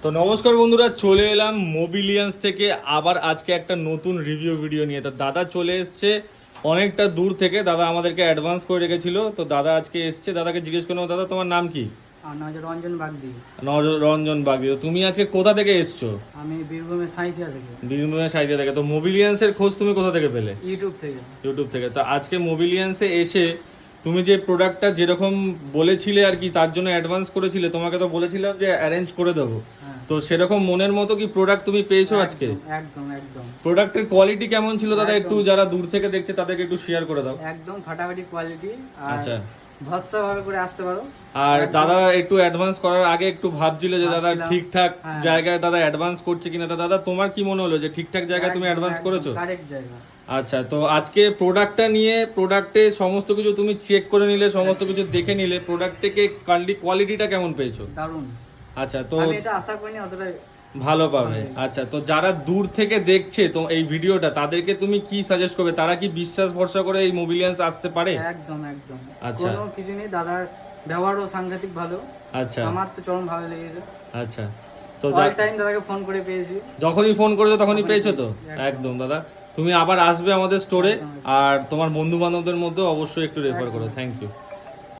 তো নমস্কার বন্ধুরা, চলে এলাম মোবিলিয়ান্স থেকে আবার আজকে একটা নতুন রিভিউ ভিডিও নিয়ে। তো দাদা চলে এসছে অনেকটা দূর থেকে, দাদা আমাদেরকে অ্যাডভান্স করে রেখেছিল। তো দাদা আজকে এসছে, দাদাকে জিজ্ঞেস করলাম দাদা তোমার নাম কি? আমার নাম হচ্ছে রঞ্জন বাগদি। রঞ্জন বাগদি। তো তুমি আজকে কোথা থেকে এসছো? আমি বীরভূমের সাঁইথিয়া থেকে। বীরভূমের সাইডে থেকে। তো মোবিলিয়ান্সের খোঁজ তুমি কোথা থেকে পেলে? ইউটিউব থেকে। ইউটিউব থেকে। তো আজকে মোবিলিয়ান্সে এসে তুমি যে প্রোডাক্টটা যেরকম বলেছিলে আর কি, তার জন্য অ্যাডভান্স করেছিলে, তোমাকে তো বলেছিলাম যে অ্যারেঞ্জ করে দেবো। হ্যাঁ, তো সেরকম মনের মতো কি প্রোডাক্ট তুমি পেয়েছো আজকে? একদম একদম প্রোডাক্টের কোয়ালিটি কেমন ছিল দাদা? একদম। একটু যারা দূর থেকে দেখছে তাদেরকে একটু শেয়ার করে দাও। একদম ফাটাফাটি কোয়ালিটি। আর আচ্ছা। ভরসা ভাবে করে আসতে পারো। আর একদম। দাদা একটু অ্যাডভান্স করার আগে একটু ভাবছিল যে দাদা ভাবছিলাম। ঠিকঠাক হ্যাঁ। জায়গায় দাদা অ্যাডভান্স করছে কিনা। তো দাদা তোমার কি মনে হলো যে ঠিকঠাক জায়গায় তুমি অ্যাডভান্স করেছো? কারেক্ট জায়গা। আচ্ছা, তো আজকে প্রোডাক্টটা নিয়ে প্রোডাক্টে সমস্ত কিছু তুমি চেক করে নিলে, সমস্ত কিছু দেখে নিলে, প্রোডাক্ট থেকে কোয়ালিটিটা কেমন পেয়েছো? দারুণ। আচ্ছা, তো আমি এটা আশা করিনি অতটা ভালো পাবে। আচ্ছা, তো যারা দূর থেকে দেখছে তো এই ভিডিওটা, তাদেরকে তুমি কি সাজেস্ট করবে? তারা কি বিশ্বাস ভরসা করে এই মোবিলিয়ান্স আসতে পারে? একদম একদম। আচ্ছা। কোনো কিছু নেই, দাদার ব্যবহারও সাংঘাতিক ভালো। আচ্ছা আমার তো চরম ভালো লেগেছে। আচ্ছা। তো অল টাইম দাদাকে ফোন করে পেয়েছি। যখনই ফোন করেছো তখনই তখনই পেয়েছো তো? পেয়েছি, একদম দাদা, তুমি আবার আসবে আমাদের স্টোরে, একদম। আর তোমার বন্ধু বান্ধবদের মধ্যে অবশ্যই একটু রেফার করো। Thank you.